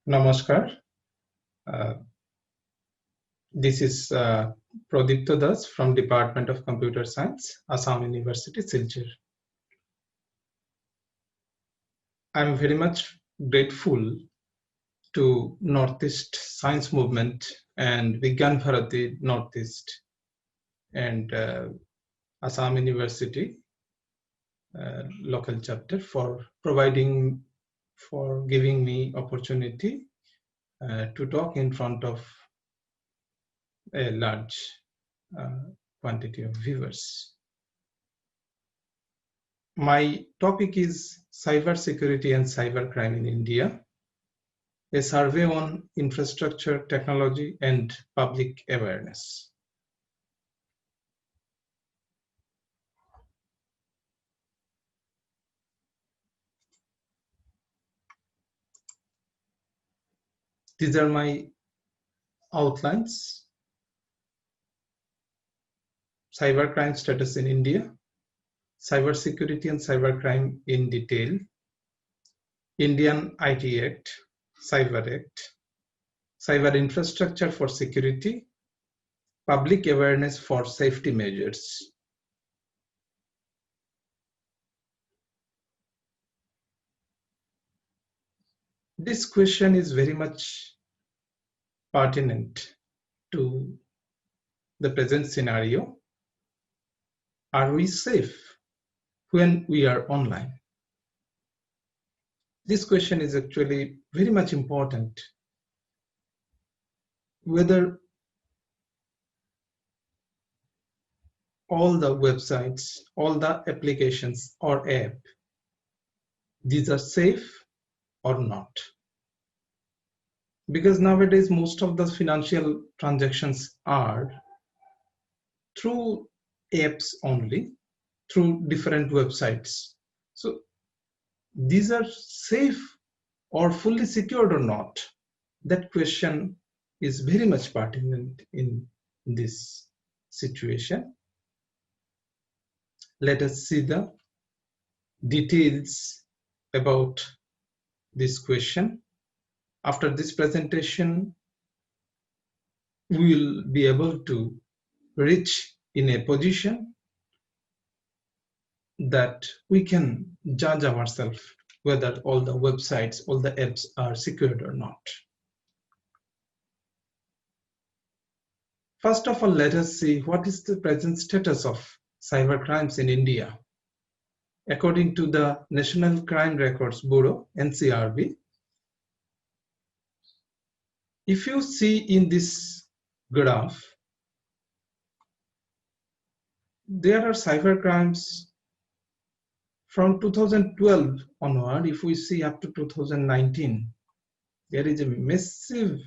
Namaskar. Uh, this is Pradipto from Department of Computer Science, Assam University, Silchar. I'm very much grateful to Northeast Science Movement and Vigyan Bharati Northeast and Assam University local chapter for giving me opportunity to talk in front of a large quantity of viewers. My topic is cyber security and cybercrime in India, a survey on infrastructure, technology, and public awareness. These are my outlines. Cybercrime status in India, cybersecurity and cybercrime in detail, Indian IT Act, Cyber Act, cyber infrastructure for security, public awareness for safety measures. This question is very much pertinent to the present scenario. Are we safe when we are online? This question is actually very much important. Whether all the websites, all the applications or app, these are safe or not. Because nowadays most of the financial transactions are through apps only, through different websites. So these are safe or fully secured or not? That question is very much pertinent in this situation. Let us see the details about this question. After this presentation, we will be able to reach in a position that we can judge ourselves whether all the websites, all the apps are secured or not. First of all, let us see what is the present status of cyber crimes in India. According to the National Crime Records Bureau, NCRB, if you see in this graph, there are cyber crimes from 2012 onward. If we see up to 2019, there is a massive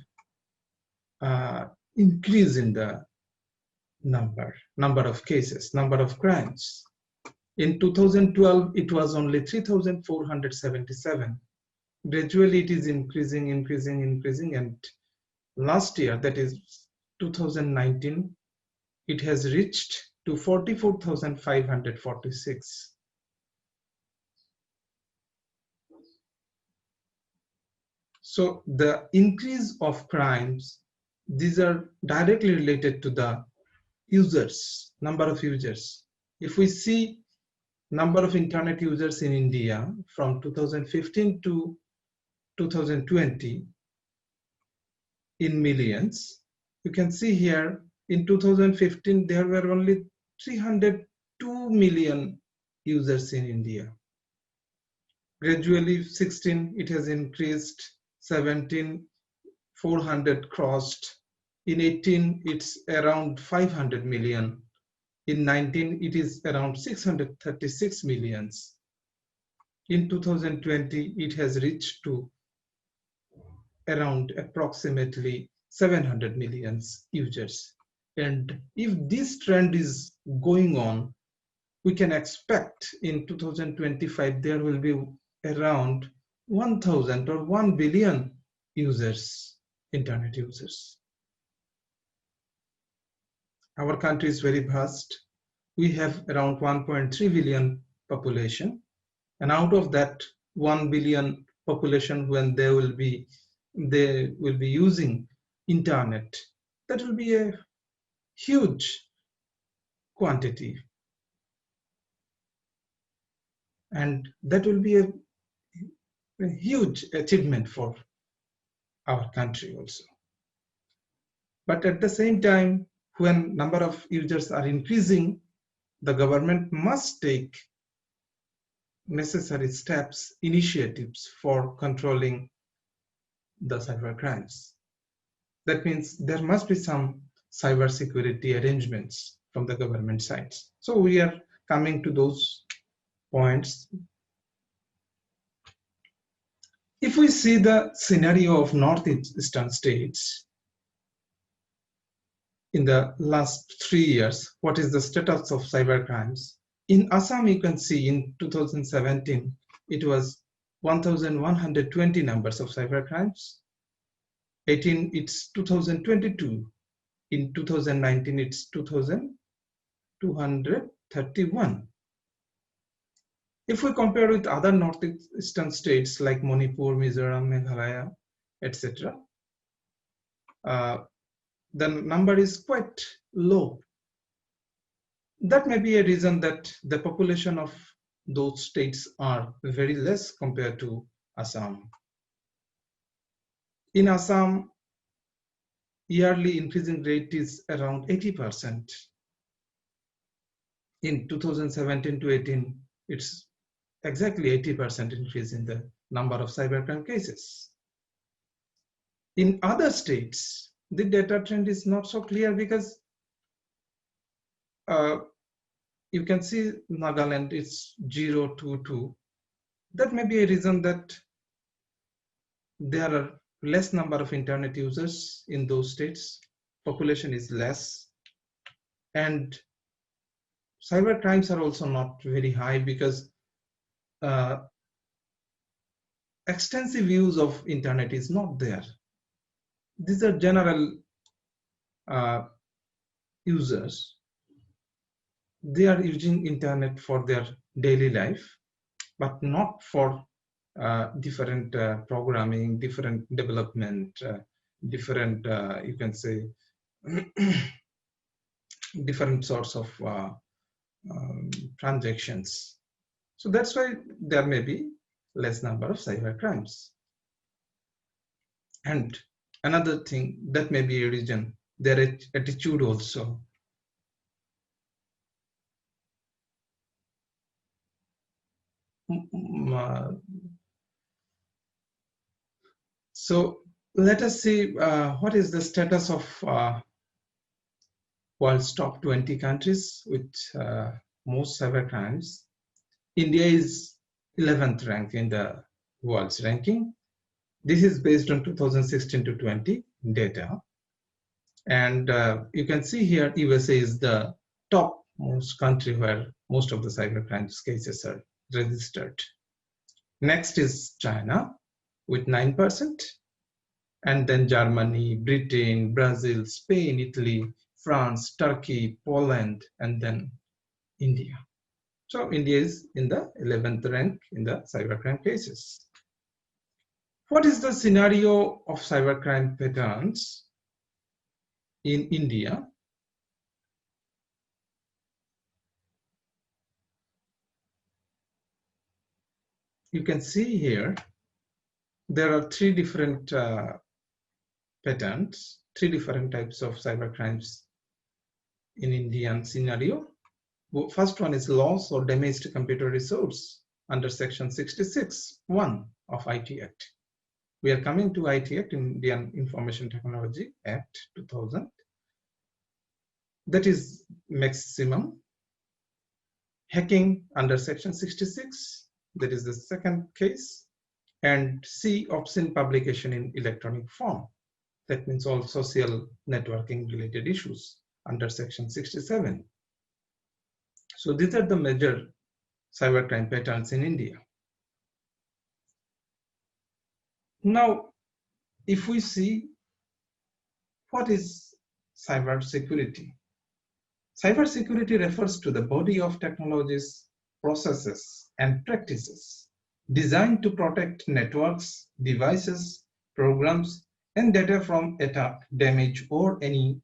increase in the number of cases, number of crimes. In 2012, it was only 3,477. Gradually, it is increasing, and last year, that is 2019, it has reached to 44,546. So the increase of crimes, these are directly related to the users, number of users. If we see number of internet users in India from 2015 to 2020 in millions, you can see here in 2015 there were only 302 million users in India. Gradually 16 it has increased, 17 400 crossed, in 18 it's around 500 million, in 19 it is around 636 millions. In 2020 it has reached to around approximately 700 million users. And if this trend is going on, we can expect in 2025 there will be around 1,000 or 1 billion users, internet users. Our country is very vast. We have around 1.3 billion population, and out of that 1 billion population, when they will be they will be using internet, that will be a huge quantity, and that will be a huge achievement for our country also. But at the same time, when number of users are increasing, the government must take necessary steps, initiatives for controlling the cyber crimes. That means there must be some cyber security arrangements from the government sides. So we are coming to those points. If we see the scenario of northeastern states in the last 3 years, what is the status of cyber crimes? In Assam, you can see in 2017, it was 1,120 numbers of cyber crimes. 18, it's 2022. In 2019, it's 2,231. If we compare with other northeastern states like Manipur, Mizoram, Meghalaya, etc., the number is quite low. That may be a reason that the population of those states are very less compared to Assam. In Assam, yearly increasing rate is around 80%. In 2017 to 18, it's exactly 80% increase in the number of cybercrime cases. In other states, the data trend is not so clear because you can see Nagaland is 022. That may be a reason that there are less number of internet users in those states, population is less, and cyber crimes are also not very high because extensive use of internet is not there. These are general users. They are using internet for their daily life, but not for different programming, different development, different, you can say, different sorts of transactions. So that's why there may be less number of cyber crimes. And another thing that may be a reason, their attitude also. So let us see what is the status of world's top 20 countries with most cyber crimes. India is 11th rank in the world's ranking. This is based on 2016 to 20 data. And you can see here, USA is the top most country where most of the cyber crimes cases are registered. Next is China with 9%, and then Germany, Britain, Brazil, Spain, Italy, France, Turkey, Poland, and then India. So India is in the 11th rank in the cybercrime cases. What is the scenario of cybercrime patterns in India? You can see here, there are three different patterns, three different types of cybercrimes in Indian scenario. First one is loss or damage to computer resource under section 66(1) of IT Act. We are coming to IT Act, Indian Information Technology Act 2000. That is maximum. Hacking under section 66, that is the second case. And C, obscene publication in electronic form. That means all social networking related issues under section 67. So these are the major cybercrime patterns in India. Now, if we see what is cyber security? Cyber security refers to the body of technologies, processes, and practices designed to protect networks, devices, programs, and data from attack, damage, or any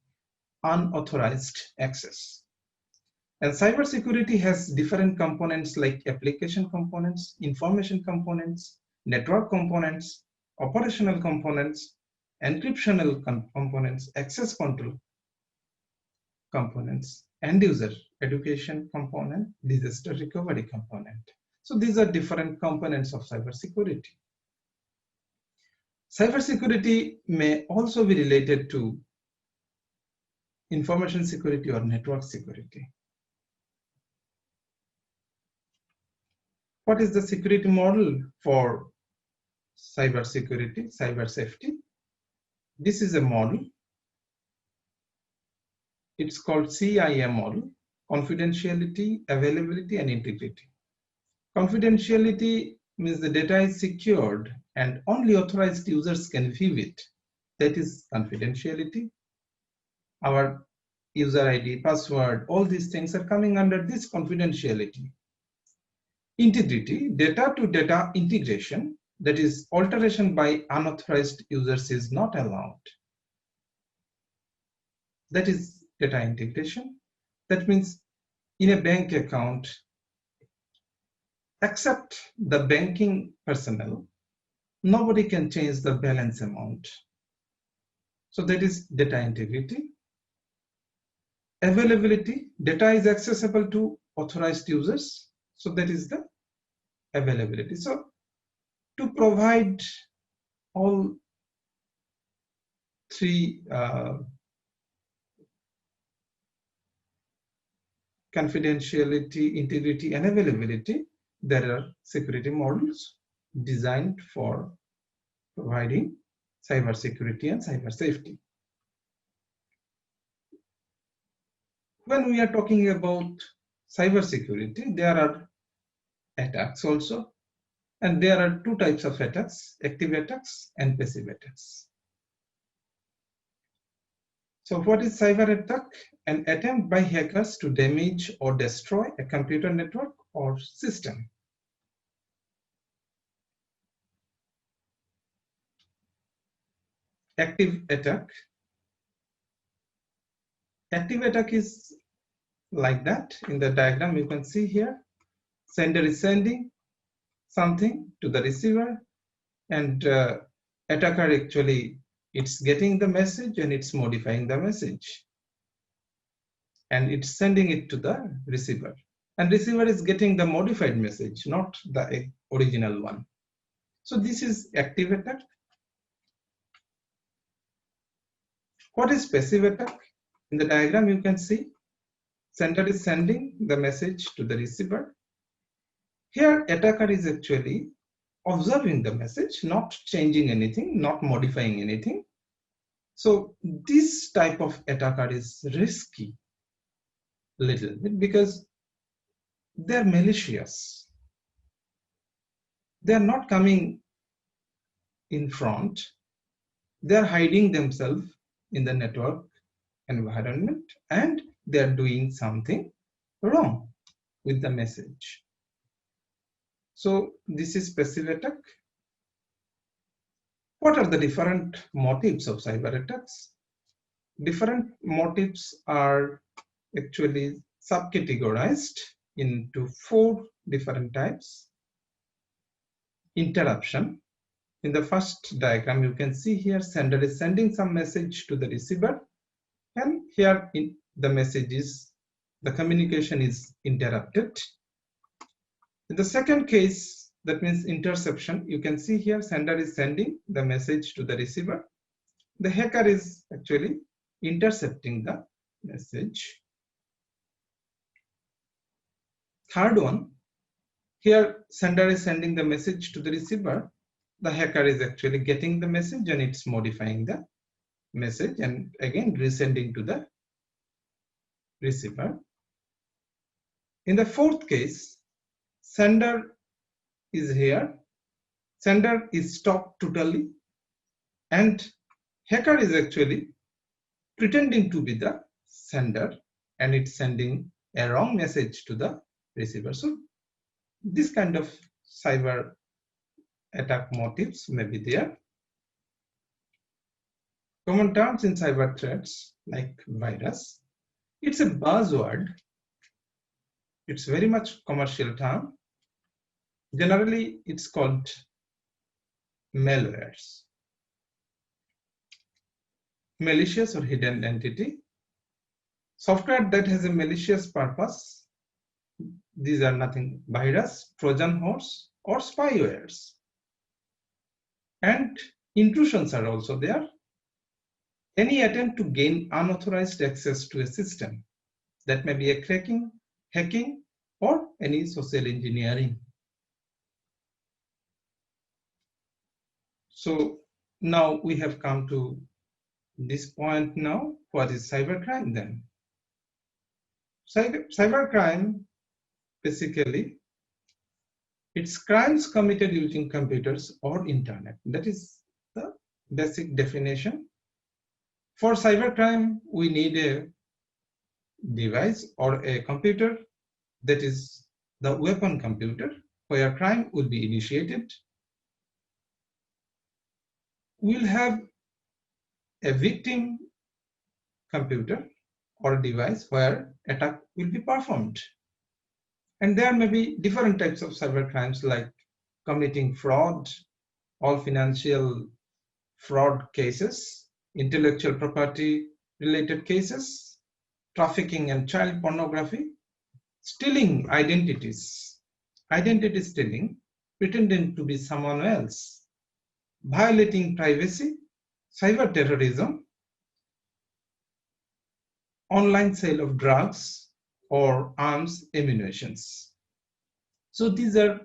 unauthorized access. And cybersecurity has different components like application components, information components, network components, operational components, encryptional components, access control components, end user education component, disaster recovery component. So these are different components of cybersecurity. Cybersecurity may also be related to information security or network security. What is the security model for cybersecurity, cyber safety? This is a model. It's called CIM model: confidentiality, availability, and integrity. Confidentiality means the data is secured and only authorized users can view it. That is confidentiality. Our user ID, password, all these things are coming under this confidentiality. Integrity, data to data integration, that is alteration by unauthorized users is not allowed. That is data integration. That means in a bank account, except the banking personnel, nobody can change the balance amount. So that is data integrity. Availability, data is accessible to authorized users. So that is the availability. So to provide all three confidentiality, integrity, and availability, there are security models designed for providing cyber security and cyber safety. When we are talking about cyber security, there are attacks also, and there are two types of attacks: active attacks and passive attacks. So what is cyber attack? An attempt by hackers to damage or destroy a computer network or system. Active attack. Active attack is like that. In the diagram you can see here, sender is sending something to the receiver, and attacker actually it's getting the message and it's modifying the message, and it's sending it to the receiver, and receiver is getting the modified message, not the original one. So this is active attack. What is passive attack? In the diagram you can see sender is sending the message to the receiver. Here attacker is actually observing the message, not changing anything, not modifying anything. So this type of attacker is risky a little bit because they're malicious. They're not coming in front. They're hiding themselves in the network environment and they're doing something wrong with the message. So this is passive attack. What are the different motives of cyber attacks? Different motives are actually subcategorized into 4 different types. Interruption. In the first diagram you can see here sender is sending some message to the receiver, and here in the message is the communication is interrupted. In the second case, that means interception, you can see here sender is sending the message to the receiver. The hacker is actually intercepting the message. Third one, here sender is sending the message to the receiver. The hacker is actually getting the message and it's modifying the message and again resending to the receiver. In the fourth case, sender is here. Sender is stopped totally and hacker is actually pretending to be the sender and it's sending a wrong message to the receiver. So this kind of cyber attack motives may be there. Common terms in cyber threats like virus. It's a buzzword. It's very much commercial term. Generally, it's called malwares. Malicious or hidden entity. Software that has a malicious purpose. These are nothing virus, Trojan horse, or spywares. And intrusions are also there. Any attempt to gain unauthorized access to a system. That may be a cracking, hacking, or any social engineering. So now we have come to this point now. What is cybercrime then? Cybercrime, basically, it's crimes committed using computers or internet. That is the basic definition. For cybercrime, we need a device or a computer, that is the weapon computer, where crime will be initiated. We'll have a victim computer or a device where attack will be performed. And there may be different types of cyber crimes like committing fraud, all financial fraud cases, intellectual property related cases, trafficking and child pornography, stealing identities, identity stealing, pretending to be someone else, violating privacy, cyber terrorism, online sale of drugs or arms ammunitions. So these are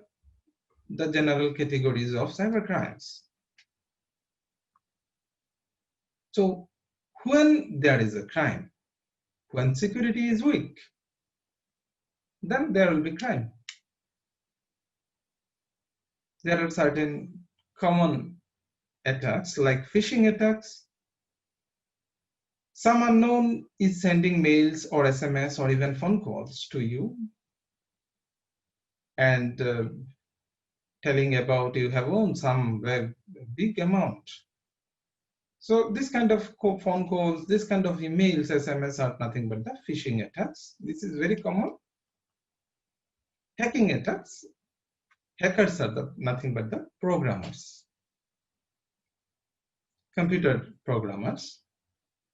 the general categories of cyber crimes. So when there is a crime, when security is weak, then there will be crime. There are certain common attacks like phishing attacks. Some unknown is sending mails or SMS or even phone calls to you and telling about you have won some big amount. So this kind of phone calls, this kind of emails, SMS are nothing but the phishing attacks. This is very common. Hacking attacks. Hackers are nothing but the programmers, computer programmers.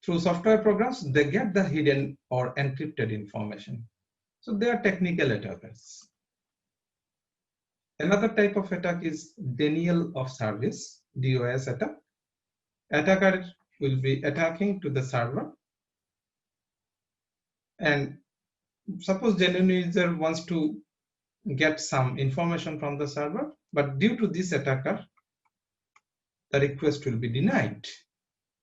Through software programs, they get the hidden or encrypted information. So they are technical attackers. Another type of attack is denial of service, DOS attack. Attacker will be attacking to the server. And suppose genuine user wants to get some information from the server, but due to this attacker, the request will be denied.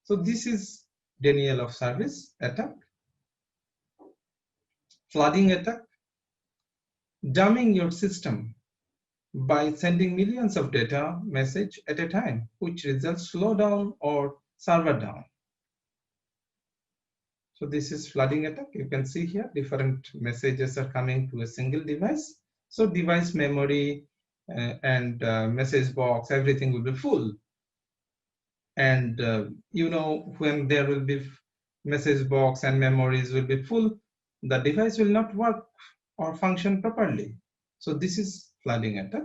So this is denial of service attack. Flooding attack, dumbing your system by sending millions of data message at a time, which results slowdown or server down. So this is flooding attack. You can see here different messages are coming to a single device. So device memory and message box, everything will be full. And you know, when there will be message box and memories will be full, the device will not work or function properly. So this is flooding attack.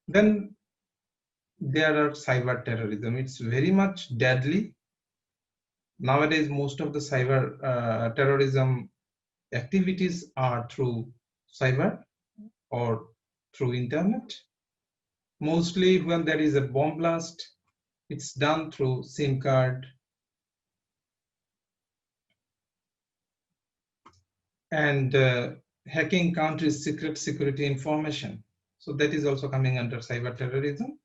Then there are cyber terrorism. It's very much deadly. Nowadays, most of the cyber terrorism activities are through cyber or through internet. Mostly when there is a bomb blast, it's done through SIM card and hacking countries' secret security information. So that is also coming under cyber terrorism.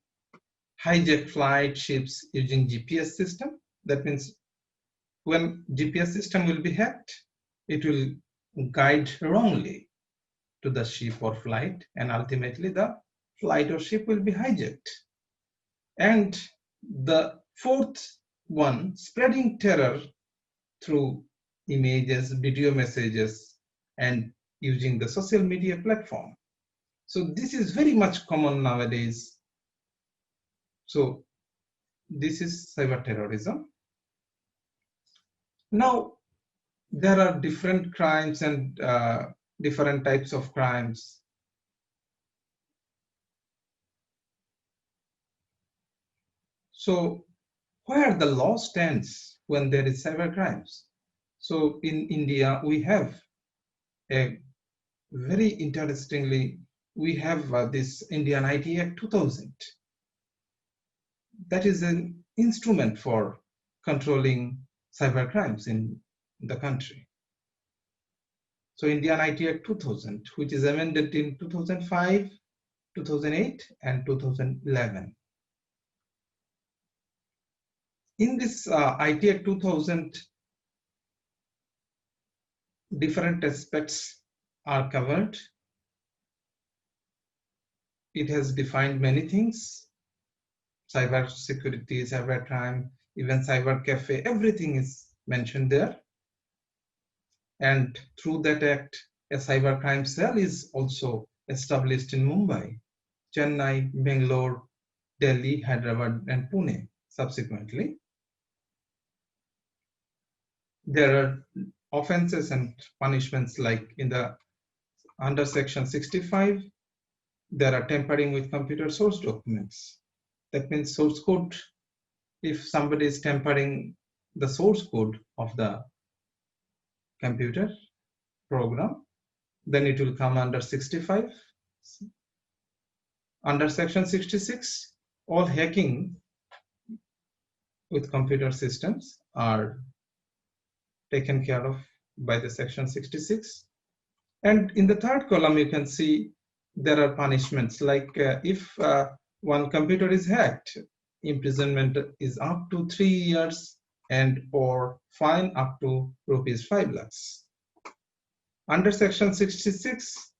Hijack flight ships using GPS system. That means when GPS system will be hacked, it will guide wrongly to the ship or flight, and ultimately the flight or ship will be hijacked. And the fourth one, spreading terror through images, video messages, and using the social media platform. So this is very much common nowadays. So this is cyber terrorism. Now, there are different crimes and different types of crimes. So where the law stands when there is cyber crimes? So in India, we have a very interestingly, we have this Indian IT Act 2000. That is an instrument for controlling cyber crimes in the country. So Indian IT Act 2000, which is amended in 2005, 2008, and 2011. In this IT Act 2000, different aspects are covered. It has defined many things: cyber security, cyber crime, even cyber cafe, everything is mentioned there. And through that act, a cyber crime cell is also established in Mumbai, Chennai, Bangalore, Delhi, Hyderabad, and Pune subsequently. There are offenses and punishments like in the under section 65, there are tampering with computer source documents. That means source code. If somebody is tampering the source code of the computer program, then it will come under 65. Under section 66, all hacking with computer systems are taken care of by the section 66. And in the third column, you can see there are punishments like if one computer is hacked, imprisonment is up to 3 years and or fine up to rupees 5 lakhs. Under section 66,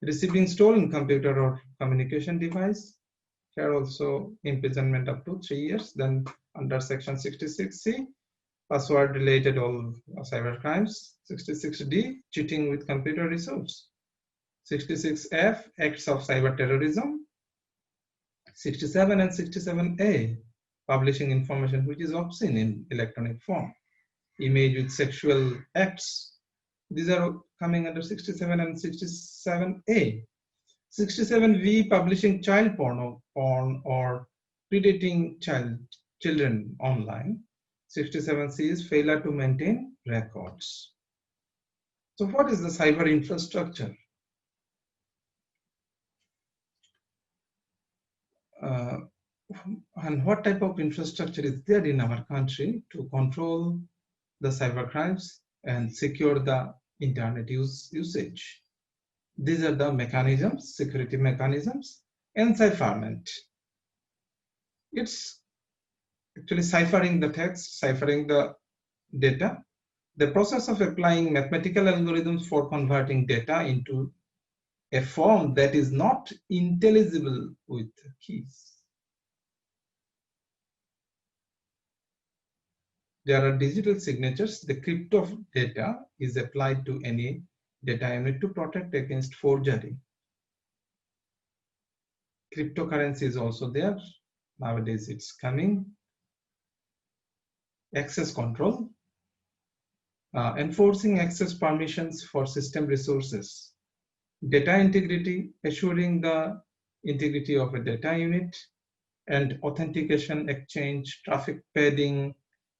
receiving stolen computer or communication device, here also imprisonment up to 3 years. Then under section 66C, password related all cyber crimes. 66D, cheating with computer resource. 66F, acts of cyber terrorism. 67 and 67A, publishing information which is obscene in electronic form. Image with sexual acts. These are coming under 67 and 67A. 67V, publishing child porn or predating children online. 67C is failure to maintain records. So what is the cyber infrastructure? And what type of infrastructure is there in our country to control the cyber crimes and secure the internet usage? These are the mechanisms, security mechanisms. Encipherment. It's actually ciphering the text, ciphering the data. The process of applying mathematical algorithms for converting data into a form that is not intelligible with keys. There are digital signatures. The crypto data is applied to any data unit to protect against forgery. Cryptocurrency is also there. Nowadays it's coming. Access control. Enforcing access permissions for system resources. Data integrity, assuring the integrity of a data unit, and authentication, exchange, traffic padding,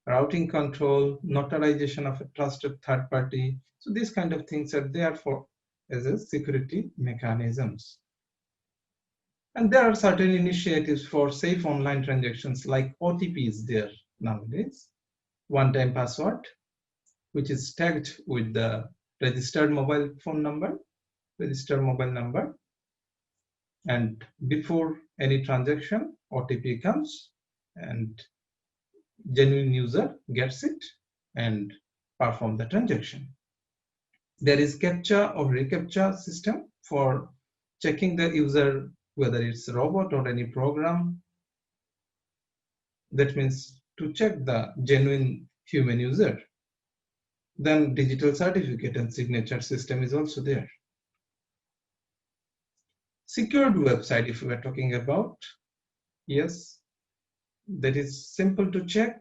routing control, notarization of a trusted third party. So these kind of things are there for as a security mechanisms. And there are certain initiatives for safe online transactions like OTP is there nowadays. One-time password, which is tagged with the registered mobile phone number, registered mobile number. And before any transaction, OTP comes and genuine user gets it and perform the transaction. There is CAPTCHA or reCAPTCHA system for checking the user, whether it's a robot or any program. That means to check the genuine human user. Then digital certificate and signature system is also there. Secured website, if we are talking about, yes, That is simple to check.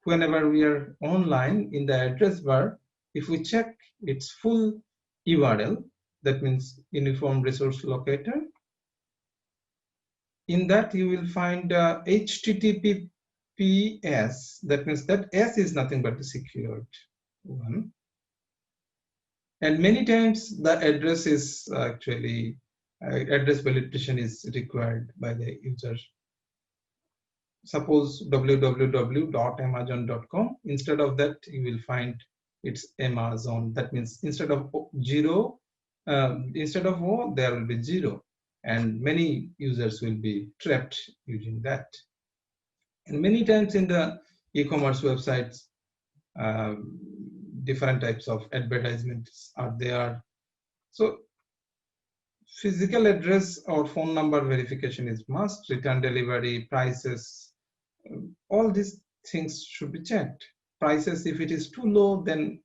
Whenever we are online, in the address bar, if we check its full URL, that means Uniform Resource Locator, in that you will find HTTPS, that means that S is nothing but the secured one. And many times the address is actually, address validation is required by the user. Suppose www.amazon.com, instead of that you will find it's Amazon. That means instead of zero, instead of O, there will be zero, and many users will be trapped using that. And many times in the e-commerce websites, different types of advertisements are there. So physical address or phone number verification is must. Return delivery, prices, all these things should be checked. Prices, if it is too low, then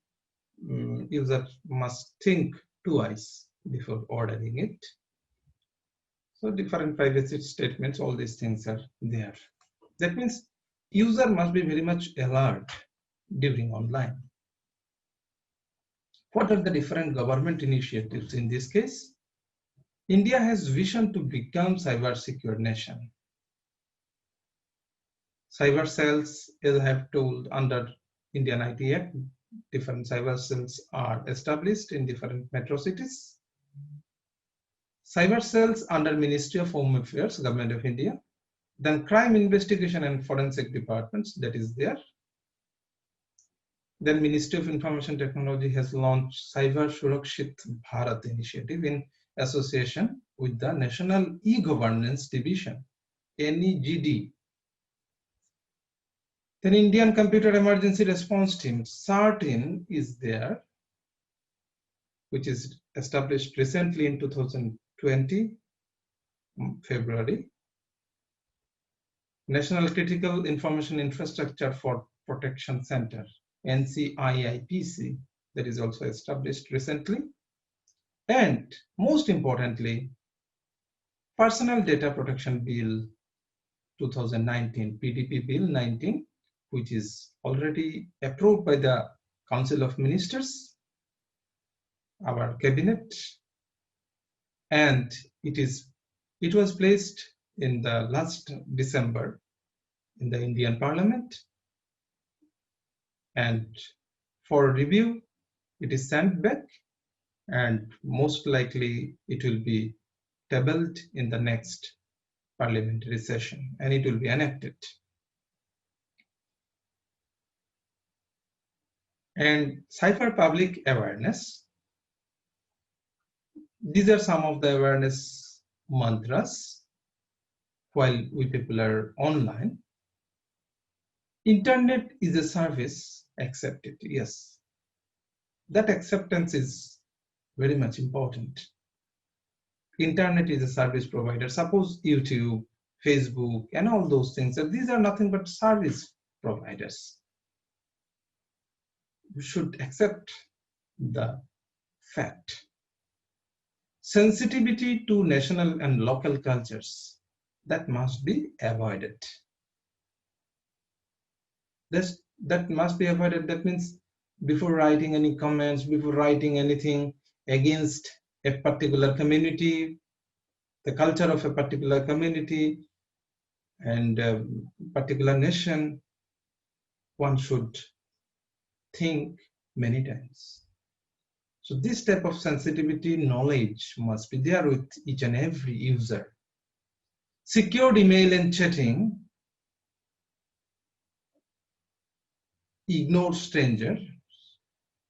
user must think twice before ordering it. So different privacy statements, all these things are there. That means user must be very much alert during online. What are the different government initiatives in this case? India has vision to become cyber secure nation. Cyber cells, as I have told, under Indian IT Act, different cyber cells are established in different metro cities. Cyber cells under Ministry of Home Affairs, Government of India. Then crime investigation and forensic departments, that is there. Then Ministry of Information Technology has launched Cyber Surakshit Bharat initiative in association with the National E-Governance Division, NEGD. Then Indian Computer Emergency Response Team, CERT-IN, is there, which is established recently in 2020, February. National Critical Information Infrastructure for Protection Center, NCIIPC, that is also established recently. And most importantly, Personal Data Protection Bill 2019, PDP Bill 19, which is already approved by the Council of Ministers, our cabinet, and it was placed in the last December in the Indian Parliament, and for review it is sent back, and most likely it will be tabled in the next parliamentary session and it will be enacted. And cyber public awareness, these are some of the awareness mantras while we people are online. Internet is a service, accept it. Yes, that acceptance is very much important. Internet is a service provider. Suppose YouTube, Facebook, and all those things, these are nothing but service providers. We should accept the fact. Sensitivity to national and local cultures, that must be avoided. That must be avoided. That means before writing any comments, before writing anything against a particular community, the culture of a particular community and a particular nation, one should think many times. So this type of sensitivity knowledge must be there with each and every user. Secured email and chatting, ignore strangers.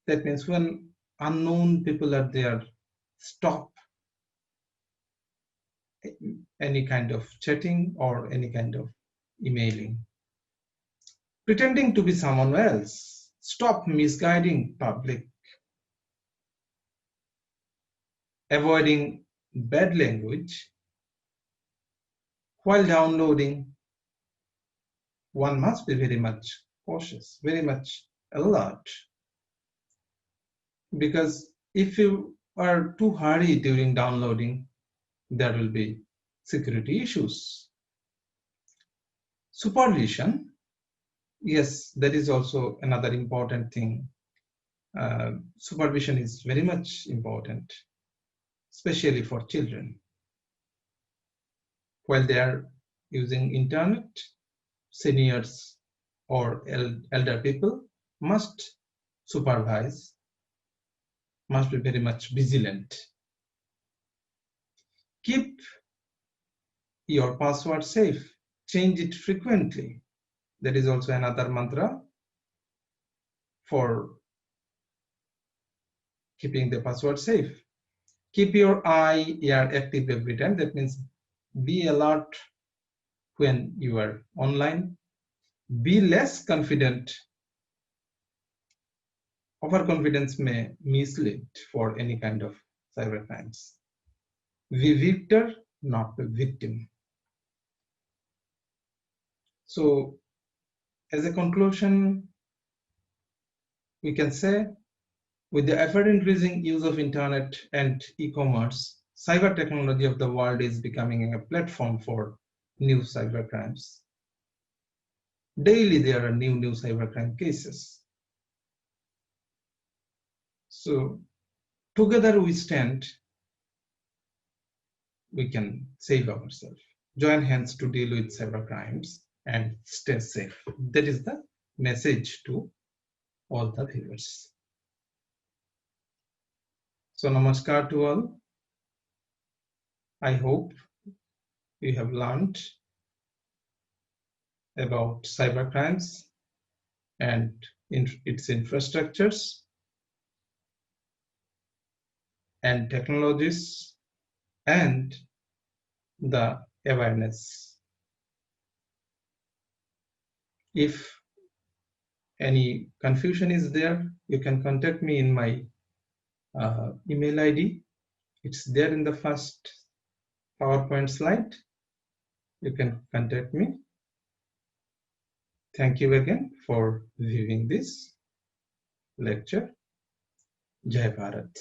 That means when unknown people are there, stop any kind of chatting or any kind of emailing. Pretending to be someone else, stop misguiding public. Avoiding bad language. While downloading, one must be very much cautious, very much alert. Because if you are too hurried during downloading, there will be security issues. Supervision, yes, that is also another important thing. Supervision is very much important, especially for children. While they are using internet, seniors or elder people must supervise, must be very much vigilant. Keep your password safe, change it frequently. That is also another mantra for keeping the password safe. Keep your eye ear active every time. That means be alert when you are online. Be less confident. Overconfidence may mislead for any kind of cybercrimes. Be victor, not the victim. So, as a conclusion, we can say, with the ever-increasing use of internet and e-commerce, cyber technology of the world is becoming a platform for new cybercrimes. Daily, there are new cybercrime cases. So, together we stand, we can save ourselves. Join hands to deal with cybercrimes and stay safe. That is the message to all the viewers. So, namaskar to all. I hope you have learned about cybercrimes and its infrastructures and technologies and the awareness. If any confusion is there, you can contact me in my email ID. It's there in the first PowerPoint slide. You can contact me. Thank you again for viewing this lecture. Jai Bharat.